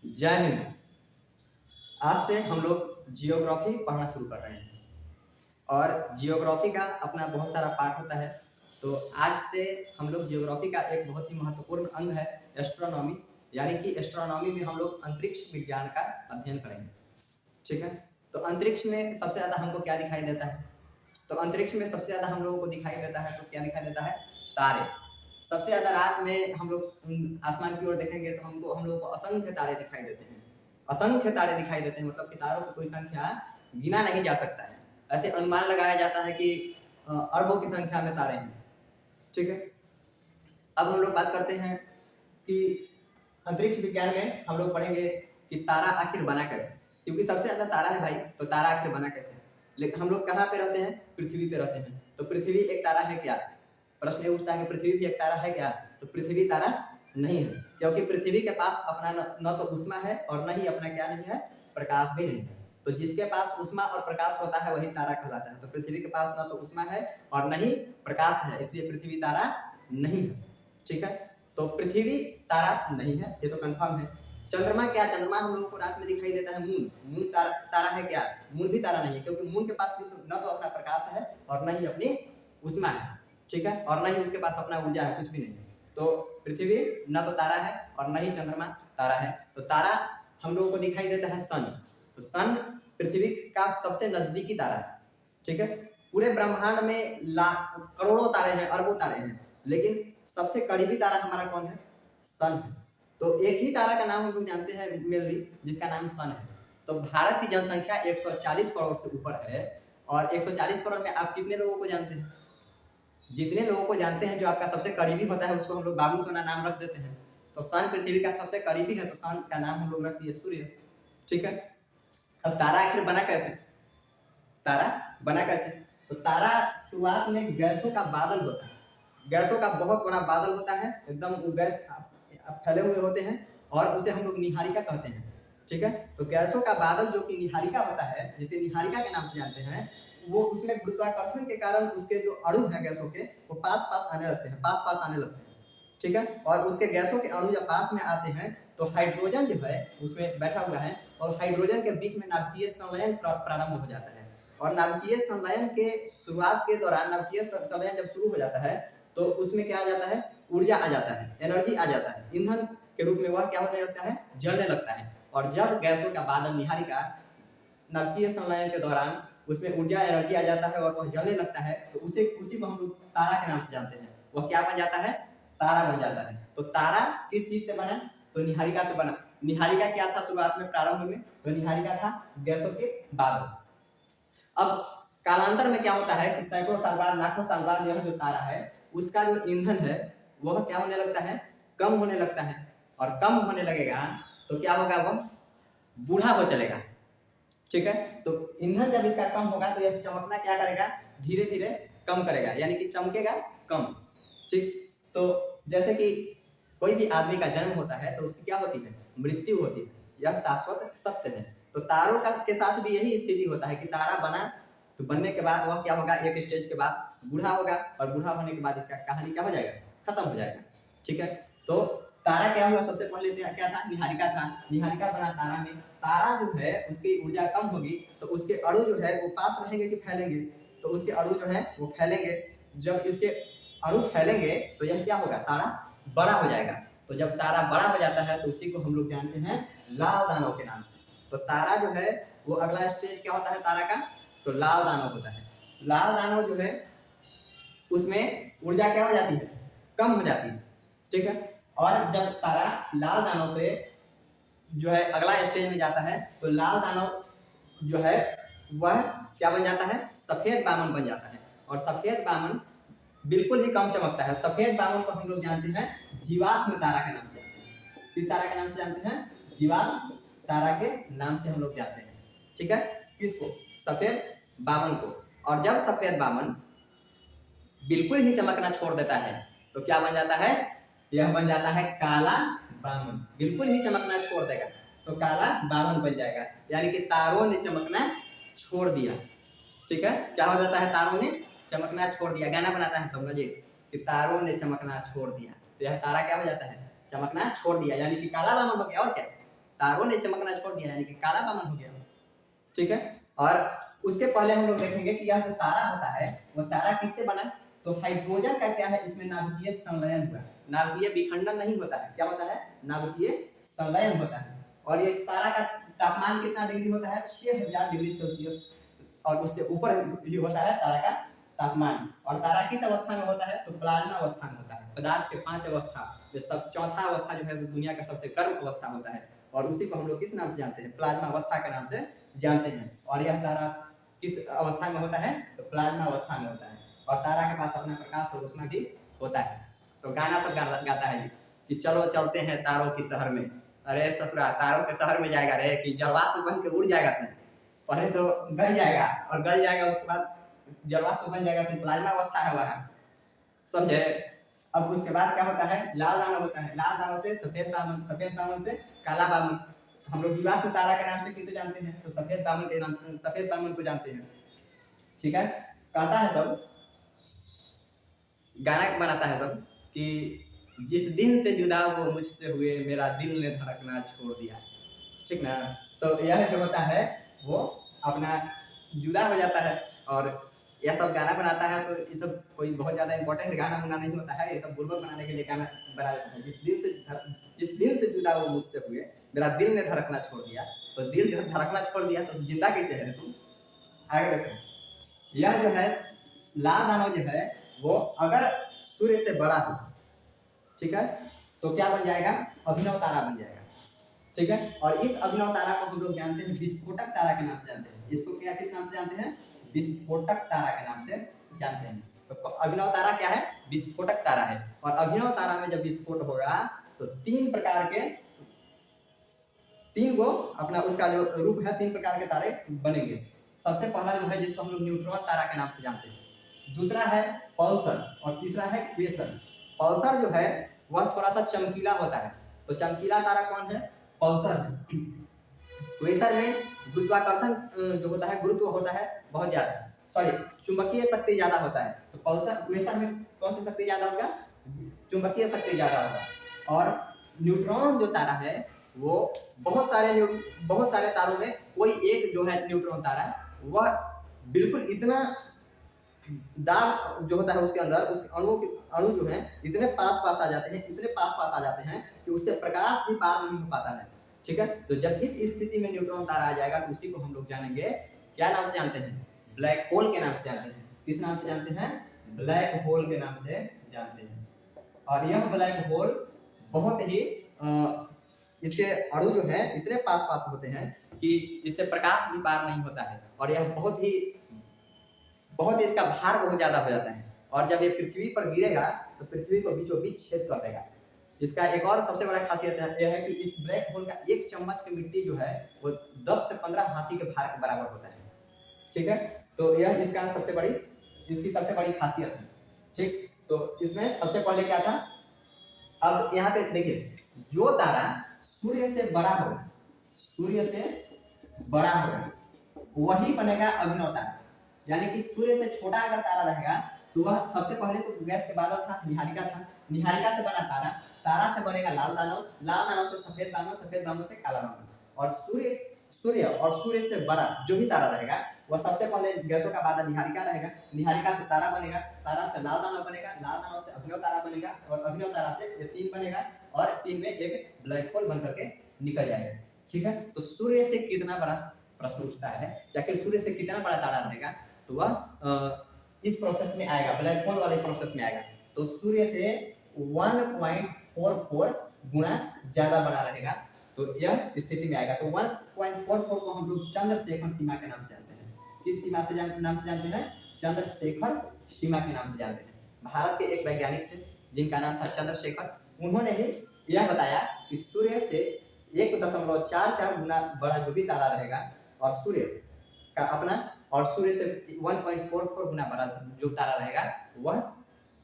जय हिंद। आज से हम लोग जियोग्राफी पढ़ना शुरू कर रहे हैं और जियोग्राफी का अपना बहुत सारा पार्ट होता है। तो आज से हम लोग जियोग्राफी का एक बहुत ही महत्वपूर्ण अंग है एस्ट्रोनॉमी, यानी कि एस्ट्रोनॉमी में हम लोग अंतरिक्ष विज्ञान का अध्ययन करेंगे। ठीक है, तो अंतरिक्ष में सबसे ज़्यादा हमको क्या दिखाई देता है? तो अंतरिक्ष में सबसे ज़्यादा हम लोगों को दिखाई देता है, तो क्या दिखाई देता है? तारे। सबसे ज़्यादा रात में हम लोग आसमान की ओर देखेंगे तो हम लोगों को असंख्य तारे दिखाई देते हैं। असंख्य तारे दिखाई देते हैं, मतलब कि तारों की कोई संख्या गिना नहीं जा सकता है। ऐसे अनुमान लगाया जाता है कि अरबों की संख्या में तारे हैं। ठीक है, अब हम लोग बात करते हैं कि अंतरिक्ष विज्ञान में हम लोग पढ़ेंगे कि तारा आखिर बना कैसे, क्योंकि सबसे ज्यादा तारा है भाई, तो तारा आखिर बना कैसे। लेकिन हम लोग कहाँ पे रहते हैं? पृथ्वी पे रहते हैं। तो पृथ्वी एक तारा है क्या? प्रश्न ये उठता है कि पृथ्वी भी एक तारा है क्या? तो पृथ्वी तारा नहीं है, क्योंकि पृथ्वी के पास अपना न तो उष्मा है और न ही अपना क्या नहीं है, प्रकाश भी नहीं है। तो जिसके पास उष्मा और प्रकाश होता है वही तारा कहलाता है। तो पृथ्वी के पास न तो उष्मा है और न ही प्रकाश है, इसलिए पृथ्वी तारा नहीं है। ठीक है, तो पृथ्वी तारा नहीं है, ये तो कंफर्म है। चंद्रमा क्या? चंद्रमा हम लोगों को रात में दिखाई देता है। मून तारा है क्या? मून भी तारा नहीं है, क्योंकि मून के पास न तो अपना प्रकाश है और न ही अपनी उष्मा है। ठीक है, और न ही उसके पास अपना ऊर्जा है, कुछ भी नहीं है। तो पृथ्वी न तो तारा है और न ही चंद्रमा तारा है। तो तारा हम लोगों को दिखाई देता है सन। तो सन पृथ्वी का सबसे नजदीकी तारा है। ठीक है, पूरे ब्रह्मांड में लाख करोड़ों तारे हैं, अरबों तारे हैं, लेकिन सबसे करीबी तारा हमारा कौन है? सन है। तो एक ही तारा का नाम हम लोग जानते हैं मेनली, जिसका नाम सन है। तो भारत की जनसंख्या 140 करोड़ से ऊपर है, और 140 करोड़ में आप कितने लोगों को जानते हैं? जितने लोगों को जानते हैं, जो आपका सबसे करीबी होता है उसको हम लोग बाबू सोना नाम रख देते हैं। तो सन पृथ्वी का सबसे करीबी है, तो सन का नाम हम लोग रख दिए सूर्य। ठीक है, अब तारा आखिर बना कैसे? तारा बना कैसे? तो तारा शुरुआत में गैसों का बादल होता है। गैसों का बहुत बड़ा बादल होता है, एकदम गैस फैले हुए होते हैं, और उसे हम लोग निहारिका कहते हैं। ठीक है, तो गैसों का बादल जो कि निहारिका होता है, जिसे निहारिका के नाम से जानते हैं, वो उसमें गुरुत्वाकर्षण के कारण उसके जो अणु हैं गैसों के, वो पास पास आने लगते हैं, पास पास आने लगते हैं। ठीक है, और उसके गैसों के अणु जब पास में आते हैं तो हाइड्रोजन जो है उसमें बैठा हुआ है, और हाइड्रोजन के बीच में नाभिकीय संलयन प्रारंभ हो जाता है। और नाभिकीय संलयन के शुरुआत के दौरान, नाभिकीय संलयन जब शुरू हो जाता है तो उसमें क्या आ जाता है? ऊर्जा आ जाता है, एनर्जी आ जाता है, ईंधन के रूप में वह क्या होने लगता है? जलने लगता है। और जब गैसों का बादल निहारिका नाभिकीय संलयन के दौरान उसमें ऊर्जा एनर्जी आ जाता है और वह जलने लगता है, तो उसी को हम लोग तारा के नाम से जानते हैं। वह क्या बन जाता है? तारा बन जाता है। तो तारा किस चीज से बना? तो निहारिका से बना। निहारिका क्या था शुरुआत में, प्रारंभ में? तो निहारिका था गैसों के बादल। अब कालांतर में क्या होता है कि सैकड़ों साल बाद, लाखों साल बाद यह जो तारा है उसका जो ईंधन है वह क्या होने लगता है? कम होने लगता है। और कम होने लगेगा तो क्या होगा? वह बूढ़ा हो चलेगा। ठीक है, तो ईंधन जब इसका कम होगा तो यह चमकना क्या करेगा? धीरे धीरे कम करेगा, यानी कि चमकेगा कम। ठीक, तो जैसे कि कोई भी आदमी का जन्म होता है तो उसकी क्या होती है? मृत्यु होती है, यह शाश्वत सत्य है। तो तारों का के साथ भी यही स्थिति होता है कि तारा बना तो बनने के बाद वह क्या होगा? एक स्टेज के बाद बूढ़ा होगा, और बूढ़ा होने के बाद इसका कहानी क्या हो जाएगा? खत्म हो जाएगा। ठीक है, तो तारा क्या हुआ? सबसे पहले क्या था? निहारिका था। निहारिका बना तारा में। तारा जो है उसकी ऊर्जा कम होगी तो उसके अणु जो है वो पास रहेंगे कि फैलेंगे? तो उसके अणु जो है वो फैलेंगे। जब इसके अणु फैलेंगे तो यह क्या होगा? तारा बड़ा हो जाएगा। तो जब तारा बड़ा हो जाता है तो उसी को हम लोग जानते हैं लाल दानव के नाम से। तो तारा जो है वो अगला स्टेज क्या होता है तारा का? तो लाल दानव होता है। लाल दानव जो है उसमें ऊर्जा क्या हो जाती है? कम हो जाती है। ठीक है, और जब तारा लाल दानव से जो है अगला स्टेज में जाता है तो लाल दानव जो है वह क्या बन जाता है? सफेद बामन बन जाता है। और सफेद बामन बिल्कुल ही कम चमकता है। सफेद बामन को हम लोग जानते हैं जीवाश्म तारा के नाम से। किस तारा के नाम से जानते हैं? जीवाश्म तारा के नाम से हम लोग जानते हैं। ठीक है, किसको? सफेद बामन को। और जब सफेद बामन बिल्कुल ही चमकना छोड़ देता है तो क्या बन जाता है? यह बन जाता है काला बामन। बिल्कुल ही चमकना छोड़ देगा तो काला बामन बन जाएगा, यानी कि तारों ने चमकना छोड़ दिया। ठीक है, क्या हो जाता है? तारों ने चमकना छोड़ दिया। गाना बनाता है समझिए कि तारों ने चमकना छोड़ दिया, तो यह तारा क्या हो जाता है? चमकना छोड़ दिया, यानी कि काला बामन हो गया। और क्या? तारों ने चमकना छोड़ दिया यानी कि काला बामन हो गया। ठीक है, और उसके पहले हम लोग देखेंगे कि यह जो तारा होता है वो तारा किससे बना, तो हाइड्रोजन का क्या है, इसमें नाभिकीय संलयन हुआ। नाभिकीय विखंडन नहीं होता है, क्या होता है, नाभिकीय संलयन होता है। और ये तारा का तापमान कितना डिग्री होता है, 6000 डिग्री सेल्सियस, और उससे ऊपर ही होता है तारा का तापमान। और तारा किस अवस्था में होता है, तो प्लाज्मा अवस्था में होता है। पदार्थ के 5 अवस्था में सब चौथा अवस्था जो है वो दुनिया का सबसे गर्म अवस्था होता है, और उसी को हम लोग किस नाम से जानते हैं, प्लाज्मा अवस्था के नाम से जानते हैं। और यह तारा किस अवस्था में होता है, तो प्लाज्मा अवस्था में होता है। और तारा के पास अपना प्रकाश और ऊष्मा भी होता है। तो गाना सब गाता है कि चलो चलते हैं तारों की शहर में। अरे ससुरा, तारों के शहर में जाएगा रे कि जलवाष्प बन के उड़ जाएगा तुम, पहले तो गल जाएगा, और गल जाएगा उसके बाद जलवाष्प बन जाएगा, तुम प्लाज्मा अवस्था है वहाँ, समझे। अब उसके बाद क्या होता है, लाल दानव होता है। लाल दानव से सफेद बामन, सफेद बामन से काला बामन। हम लोग जीवाश्म तारा के नाम से किसे जानते हैं, तो सफेद बामन के नाम, सफेद बामन को जानते हैं। ठीक है, कहता है सब, गाना बनाता है सब कि जिस दिन से जुदा वो मुझसे हुए मेरा दिल ने धड़कना छोड़ दिया। ठीक ना, तो यह जो होता है वो अपना जुदा हो जाता है। और यह सब गाना बनाता है, तो ये सब कोई बहुत ज्यादा इंपॉर्टेंट गाना बना नहीं होता है, ये सब बुर्बक बनाने के लिए गाना बना जाता है। जिस दिन से जुदा वो मुझसे हुए मेरा दिल ने धड़कना छोड़ दिया। तो दिल जब धड़कना छोड़ दिया तो जिंदा कैसे है तुम, आगे देखो। यह जो है लाल दानव जो है वो अगर सूर्य से बड़ा हो, ठीक है, तो क्या बन जाएगा, अभिनव तारा बन जाएगा। ठीक है, और इस अभिनव तारा को हम लोग जानते हैं विस्फोटक तारा के नाम से जानते हैं। इसको क्या किस नाम से जानते हैं, विस्फोटक तारा के नाम से जानते हैं। तो अभिनव तारा क्या है, विस्फोटक तारा है। और अभिनव तारा में जब विस्फोट होगा तो 3 प्रकार के, 3 गो अपना उसका जो रूप है, 3 प्रकार के तारे बनेंगे। सबसे पहला जो है जिसको हम लोग न्यूट्रॉन तारा के नाम से जानते हैं, दूसरा है पल्सर, और तीसरा है क्वेसर। पल्सर जो है वह थोड़ा सा चमकीला होता है, तो चमकीला तारा कौन है, पल्सर। क्वेसर में गुरुत्वाकर्षण जो होता है, गुरुत्व होता है बहुत ज्यादा, सॉरी चुंबकीय शक्ति ज्यादा होता है। तो पल्सर, क्वेसर में कौन सी शक्ति ज्यादा होगा, चुंबकीय शक्ति ज्यादा होगा। और न्यूट्रॉन जो तारा है वो बहुत सारे तारों में कोई एक जो है न्यूट्रॉन तारा, वह बिल्कुल इतना दाब जो होता है उसके अंदर, उस अणु जो है इतने पास पास आ जाते हैं, इतने पास पास आ जाते हैं कि उससे प्रकाश भी पार नहीं हो पाता है। ठीक है, तो जब इस स्थिति में न्यूट्रॉन तारा आ जाएगा तो उसी को हम लोग जानेंगे, क्या नाम से जानते हैं, ब्लैक होल के नाम से जानते हैं। किस नाम से जानते हैं, ब्लैक होल के नाम से जानते हैं। और यह ब्लैक होल बहुत ही इसके अणु जो है इतने पास पास होते हैं कि इससे प्रकाश भी पार नहीं होता है। और यह बहुत ही इसका भार बहुत ज्यादा हो जाता है, और जब ये पृथ्वी पर गिरेगा तो पृथ्वी को बीचों बीच छेद कर देगा। इसका एक और सबसे बड़ा खासियत यह है कि इस ब्लैक होल का एक चम्मच की मिट्टी जो है वो 10 से 15 हाथी के भार के बराबर होता है। ठीक है, तो यह इसकी सबसे बड़ी खासियत है। ठीक, तो इसमें सबसे पहले क्या था, अब यहाँ पे देखिए, जो तारा सूर्य से बड़ा होगा, सूर्य से बड़ा होगा वही बनेगा अभिनव तारा। यानी कि सूर्य से छोटा अगर तारा रहेगा तो वह सबसे पहले तो गैस के बादल था, निहारिका था, निहारिका से बना तारा, तारा से बनेगा लाल दानव, लाल दानव से सफेद दानव, सफेद दानव से काला दानव। और सूर्य से बड़ा जो भी तारा रहेगा वह सबसे पहले गैसों का बादल निहारिका रहेगा, निहारिका से तारा बनेगा, तारा से लाल दानव बनेगा, लाल दानव से अभिनव तारा बनेगा, और अभिनव तारा से ये 3 बनेगा, और 3 में एक ब्लैक होल बनकर के निकल जाएगा। ठीक है, तो सूर्य से कितना बड़ा, प्रश्न उठता है या फिर सूर्य से कितना बड़ा तारा रहेगा तो वह इस प्रोसेस में आएगा, ब्लैक होल वाले प्रोसेस में आएगा। तो सूर्य से 1.44 गुना ज्यादा बड़ा रहेगा, तो यह स्थिति में आएगा। तो 1.44 को हम लोग चंद्रशेखर सीमा के नाम से जानते हैं। किस सीमा से नाम से जानते हैं, चंद्रशेखर सीमा के नाम से जानते हैं। भारत के एक वैज्ञानिक थे जिनका नाम था चंद्रशेखर, उन्होंने ही यह बताया कि सूर्य से 1.44 गुना बड़ा जो भी तारा रहेगा, और सूर्य का अपना, और सूर्य से 1.44 गुना बड़ा जो तारा रहेगा वह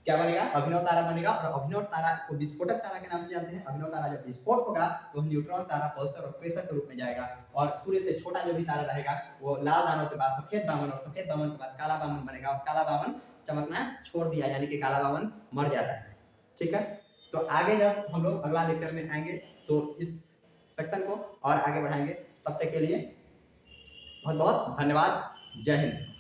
क्या बनेगा, अभिनव तारा बनेगा। और अभिनव तारा को विस्फोटक तारा के नाम से जानते हैं। अभिनव तारा जब विस्फोट होगा तो न्यूट्रॉन तारा, पल्सर और क्वेसर के रूप में जाएगा। और सूर्य से छोटा जो भी तारा रहेगा वो लाल दानव के बाद सफेद बामन, और सफेद बामन के बाद काला बामन बनेगा, और काला बामन चमकना छोड़ दिया यानी कि काला बामन मर जाता है। ठीक है, तो आगे जब हम लोग अगला लेक्चर में आएंगे तो इस सेक्शन को और आगे बढ़ाएंगे। तब तक के लिए बहुत बहुत धन्यवाद। जय हिंद।